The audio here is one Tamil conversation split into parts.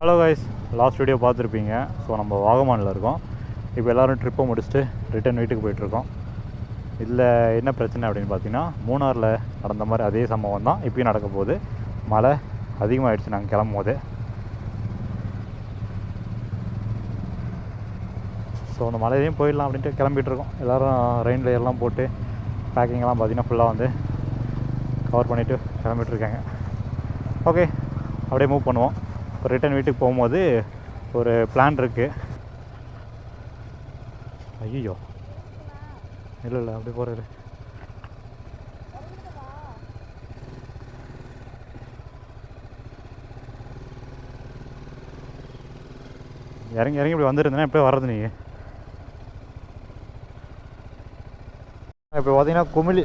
ஹலோ கைஸ், லாஸ்ட் வீடியோ பார்த்துருப்பீங்க. ஸோ நம்ம வாகமானில் இருக்கோம். இப்போ எல்லோரும் ட்ரிப்பை முடிச்சுட்டு ரிட்டன் வீட்டுக்கு போயிட்டுருக்கோம். இதில் என்ன பிரச்சனை அப்படின்னு பார்த்தீங்கன்னா, மூணாரில் நடந்த மாதிரி அதே சம்பவம் தான் இப்போயும் நடக்க போகுது. மழை அதிகமாகிடுச்சு நாங்கள் கிளம்பும் போது. ஸோ அந்த மழையிலையும் போயிடலாம் அப்படின்ட்டு கிளம்பிகிட்ருக்கோம். எல்லோரும் ரெயின் லேயர்லாம் போட்டு பேக்கிங்லாம் பார்த்திங்கன்னா ஃபுல்லாக வந்து கவர் பண்ணிவிட்டு கிளம்பிகிட்ருக்காங்க. ஓகே, அப்படியே மூவ் பண்ணுவோம். இப்போ ரிட்டன் வீட்டுக்கு போகும்போது ஒரு பிளான் இருக்குது. ஐயோ இல்லை அப்படி போகிறது. இறங்கி இப்படி வந்துருந்தேன்னா எப்படியே வர்றது நீங்கள். இப்போ பார்த்தீங்கன்னா குமிழி,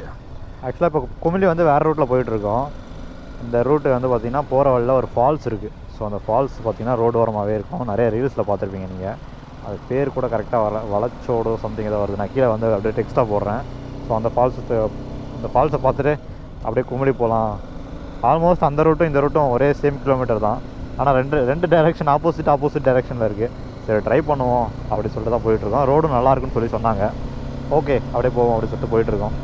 ஆக்சுவலாக இப்போ குமிழி வந்து வேறு ரூட்டில் போயிட்டுருக்கோம். இந்த ரூட்டு வந்து பார்த்திங்கன்னா போகிற வழியில் ஒரு ஃபால்ஸ் இருக்குது. ஸோ அந்த ஃபால்ஸ் பார்த்திங்கன்னா ரோடு ஓரமாகவே இருக்கும். நிறைய ரீல்ஸில் பார்த்துருப்பீங்க நீங்கள். அது பேர் கூட கரெக்டாக வளச்சோடு சம்திங் ஏதோ வருது. நான் கீழே வந்து அப்படியே டெக்ஸ்ட்டாக போடுறேன். ஸோ அந்த ஃபால்ஸை பார்த்துட்டு அப்படியே குமிழி போகலாம். ஆல்மோஸ்ட் அந்த ரூட்டும் இந்த ரூட்டும் ஒரே சேம் கிலோமீட்டர் தான். ஆனால் ரெண்டு டைரெக்ஷன் ஆப்போசிட் டைரெக்ஷனில் இருக்குது. சரி ட்ரை பண்ணுவோம் அப்படி சொல்லிட்டு தான் போயிட்டுருக்கோம். ரோடும் நல்லாயிருக்குன்னு சொல்லி சொன்னாங்க. ஓகே அப்படியே போவோம் அப்படி சொல்லிட்டு போயிட்டுருக்கோம்.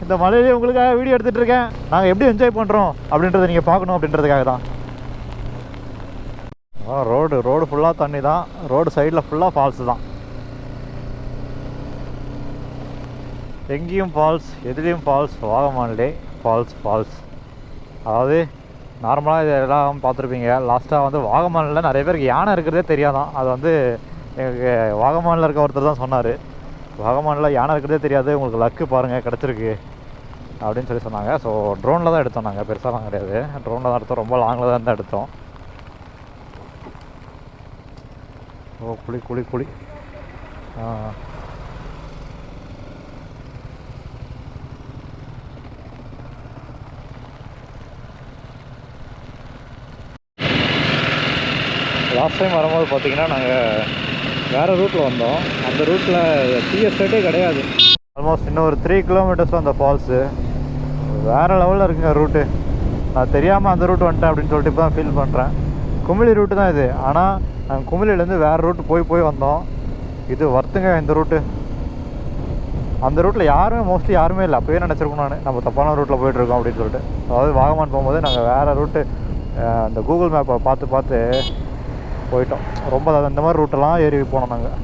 இந்த மலையிலே உங்களுக்காக வீடியோ எடுத்துகிட்டு இருக்கேன். நாங்கள் எப்படி என்ஜாய் பண்ணுறோம் அப்படின்றத நீங்கள் பார்க்கணும் அப்படின்றதுக்காக தான். ரோடு ஃபுல்லாக தண்ணி தான். ரோடு சைடில் ஃபுல்லாக ஃபால்ஸு தான். எங்கேயும் ஃபால்ஸ், எதுலேயும் ஃபால்ஸ். வாகமான்லே ஃபால்ஸ். அதாவது நார்மலாக இது எல்லாம் பார்த்துருப்பீங்க. லாஸ்ட்டாக வந்து வாகமானில் நிறைய பேருக்கு யானை இருக்கிறதே தெரியாதான். அது வந்து எங்களுக்கு வாகமானில் இருக்க ஒருத்தர் தான் சொன்னார். வாகமானில் யானை இருக்கிறதே தெரியாது, உங்களுக்கு லக்கு பாருங்கள் கிடச்சிருக்கு அப்படின்னு சொல்லி சொன்னாங்க. ஸோ ட்ரோனில் தான் எடுத்தோம். நாங்கள் பெருசாலாம் கிடையாது, ட்ரோனில் தான் எடுத்தோம். ரொம்ப லாங்கில் தான் எடுத்தோம். ஓ குழி லாஸ்ட் டைம் வரும்போது பார்த்திங்கன்னா நாங்கள் வேறு ரூட்டில் வந்தோம். அந்த ரூட்டில் டீ எஸ்டேட்டே கிடையாது. ஆல்மோஸ்ட் இன்னும் ஒரு 3 கிலோமீட்டர்ஸ் அந்த ஃபால்ஸு. வேறு லெவலில் இருக்குங்க ரூட்டு. நான் தெரியாமல் அந்த ரூட் வந்துட்டேன் அப்படின்னு சொல்லிட்டு இப்போ தான் ஃபீல் பண்ணுறேன். குமிழி ரூட்டு தான் இது. ஆனால் நாங்கள் குமிழிலேருந்து வேறு ரூட்டு போய் வந்தோம். இது வர்த்துங்க இந்த ரூட்டு. அந்த ரூட்டில் மோஸ்ட்லி யாருமே இல்லை. அப்போயே நினச்சிருக்கோம் நம்ம தப்பான ரூட்டில் போயிட்டுருக்கோம் அப்படின்னு சொல்லிட்டு. அதாவது வாகமான் போகும்போது நாங்கள் வேறு ரூட்டு அந்த கூகுள் மேப்பை பார்த்து போயிட்டோம். ரொம்ப அந்த மாதிரி ரூட்டெல்லாம் ஏறி போனோம் நாங்கள்.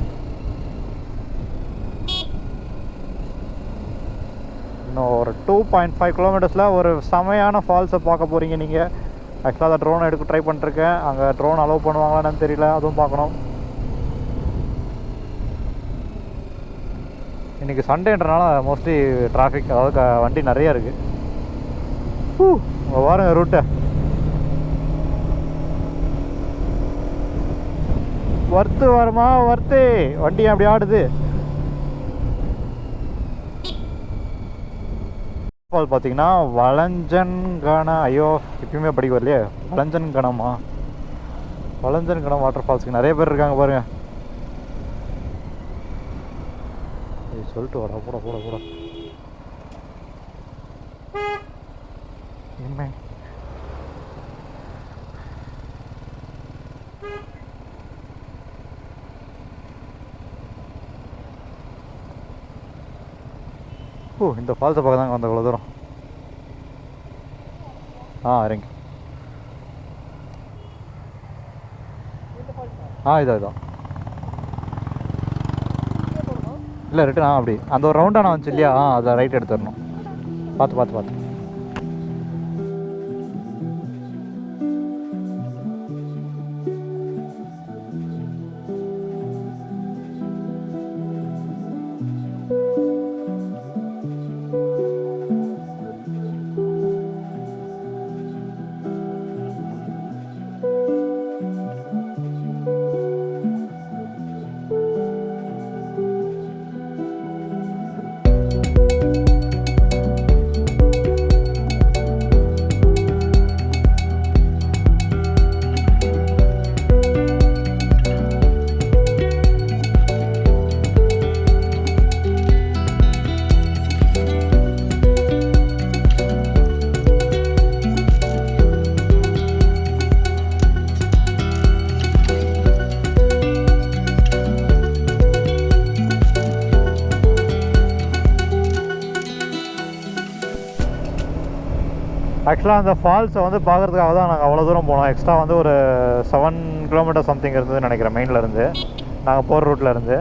இன்னும் ஒரு 2.5 கிலோமீட்டர்ஸில் ஒரு செமையான ஃபால்ஸை பார்க்க போகிறீங்க நீங்கள். ஆக்சுவலாக அதை ட்ரோன் எடுக்க ட்ரை பண்ணிருக்கேன். அங்கே ட்ரோன் அலோவ் பண்ணுவாங்களான்னு தெரியல, அதுவும் பார்க்கணும். இன்றைக்கி சண்டேன்றனால மோஸ்ட்லி டிராஃபிக், அதாவது வண்டி நிறையா இருக்குது. பாருங்க ரூட்டை. வர்த்து வண்டி அப்படி ஆடுது. ஃபால் பார்த்தீங்கன்னா வளஞ்சன்கண, ஐயோ இப்பயுமே படிக்க வரலையே, வளஞ்சன்கணம் வாட்டர் ஃபால்ஸுக்கு நிறைய பேர் இருக்காங்க பாருங்க. சொல்லிட்டு வாடா கூட என்ன இந்த ஃபால்ஸை பார்க்க தாங்க வந்த இவ்வளோ தூரம். இறங்கி இதான் இல்லை ரிட்டன். அப்படி அந்த ஒரு ரவுண்டான வந்துச்சு இல்லையா, அதை ரைட் எடுத்துடணும். பார்த்து ஆக்சுவலாக அந்த ஃபால்ஸை வந்து பார்க்குறதுக்காக தான் நாங்கள் அவ்வளோ தூரம் போனோம். எக்ஸ்ட்ரா வந்து ஒரு 7 கிலோமீட்டர் சம்திங் இருந்ததுன்னு நினைக்கிறேன் மெயின்லேருந்து, நாங்கள் போகிற ரூட்லேருந்து.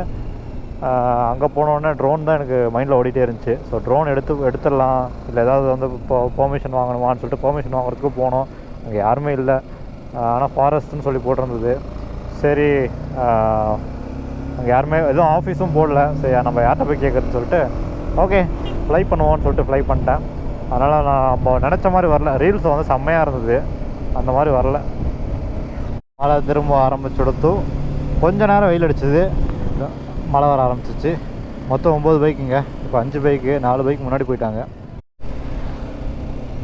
அங்கே போனோடனே ட்ரோன் தான் எனக்கு மைண்டில் ஓடிட்டே இருந்துச்சு. ஸோ ட்ரோன் எடுத்துடலாம், இல்லை ஏதாவது வந்து இப்போ பெர்மிஷன் வாங்கணுமான்னு சொல்லிட்டு பெர்மிஷன் வாங்குறதுக்கு போனோம். அங்கே யாருமே இல்லை, ஆனால் ஃபாரஸ்ட்டுன்னு சொல்லி போட்டிருந்தது. சரி, அங்கே யாருமே எதுவும் ஆஃபீஸும் போடல. சரி நம்ம யார்கிட்ட போய் கேட்குறதுன்னு சொல்லிட்டு ஓகே ஃப்ளை பண்ணுவோன்னு சொல்லிட்டு ஃப்ளை பண்ணிட்டேன். அதனால் நான் நம்ம நினச்ச மாதிரி வரல. ரீல்ஸ் வந்து செம்மையாக இருந்தது, அந்த மாதிரி வரல. மழை திரும்ப ஆரம்பிச்சுடுத்து. கொஞ்ச நேரம் வெயில் அடிச்சது, மழை வர ஆரம்பிச்சிச்சு. மொத்தம் 9 பைக்குங்க. இப்போ 5 பைக்கு, 4 பைக்கு முன்னாடி போயிட்டாங்க.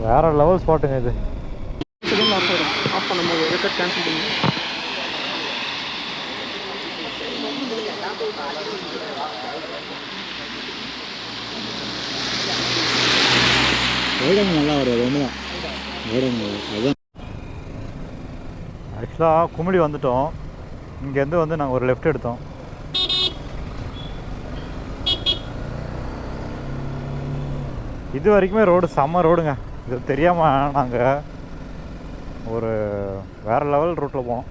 வேறு லெவல் ஸ்பாட்டுங்க இது. நல்லா வருது ஒன்று தான். அதுதான் ஆக்சுவலாக குமிழி வந்துட்டோம். இங்கேருந்து வந்து நாங்கள் ஒரு லெஃப்ட் எடுத்தோம். இது வரைக்குமே ரோடு செம்ம ரோடுங்க. இது தெரியாமல் நாங்கள் ஒரு வேறு லெவல் ரூட்டில் போனோம்.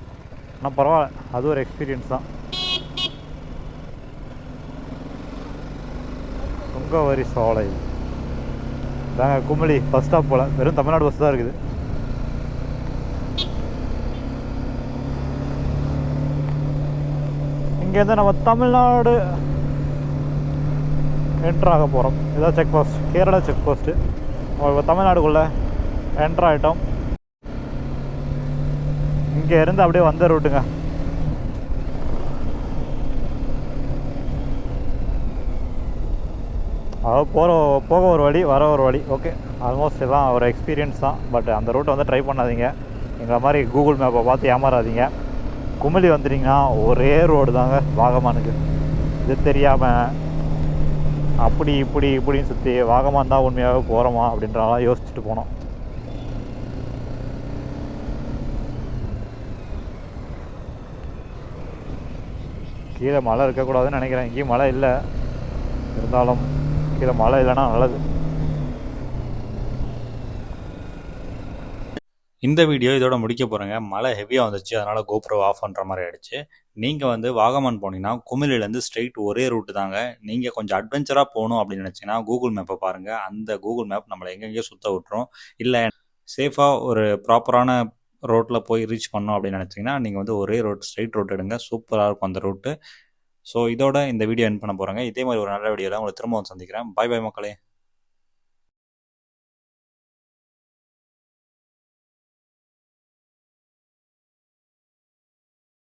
ஆனால் பரவாயில்ல, அது ஒரு எக்ஸ்பீரியன்ஸ் தான். துங்கவரி சாலை தாங்க குமிழி பஸ் ஸ்டாப் போல். வெறும் தமிழ்நாடு பஸ் தான் இருக்குது. இங்கேருந்து நம்ம தமிழ்நாடு என்ட்ராக போகிறோம். இதான் check post, Kerala check post. இப்போ தமிழ்நாடுக்குள்ளே என்ட்ரு ஆகிட்டோம். இங்கே இருந்து அப்படியே வந்த ரூட்டுங்க. அதாவது போக ஒரு வழி, வர ஒரு வழி. ஓகே, ஆல்மோஸ்ட் எல்லாம் ஒரு எக்ஸ்பீரியன்ஸ் தான். பட் அந்த ரூட்டை வந்து ட்ரை பண்ணாதீங்க. எங்களை மாதிரி கூகுள் மேப்பை பார்த்து ஏமாறாதீங்க. குமிழி வந்துட்டிங்கன்னா ஒரே ரோடு தாங்க வாகமானுக்கு. இது தெரியாமல் அப்படி இப்படின்னு சுற்றி வாகமான் தான் உண்மையாகவே போகிறோமா அப்படின்றலாம் யோசிச்சுட்டு போனோம். கீழே மழை இருக்கக்கூடாதுன்னு நினைக்கிறேன். இங்கேயும் மழை இல்லை, இருந்தாலும் கீழே மழை இல்லைன்னா நல்லது. இந்த வீடியோ இதோட முடிக்க போகிறேங்க. மழை ஹெவியாக வந்துச்சு, அதனால் கோப்ரோ ஆஃப் பண்ணுற மாதிரி ஆகிடுச்சு. நீங்கள் வந்து வாகமான் போனீங்கன்னா குமிழிலேருந்து ஸ்ட்ரெயிட் ஒரே ரூட்டு தாங்க. நீங்கள் கொஞ்சம் அட்வென்ச்சராக போகணும் அப்படின்னு நினச்சிங்கன்னா கூகுள் மேப்பை பாருங்கள். அந்த கூகுள் மேப் நம்மளை எங்கெங்கேயோ சுற்ற விட்டுரும். இல்லை சேஃபாக ஒரு ப்ராப்பரான ரோட்டில் போய் ரீச் பண்ணோம் அப்படின்னு நினச்சிங்கன்னா நீங்கள் வந்து ஒரே ரோட், ஸ்ட்ரெயிட் ரோட் எடுங்க. சூப்பராக இருக்கும் அந்த ரூட்டு. ஸோ இதோட இந்த வீடியோ என் பண்ண போகிறேங்க. இதே மாதிரி ஒரு நல்ல வீடியோவில் உங்களை திரும்பவும் சந்திக்கிறேன். பாய் பாய் மக்களே.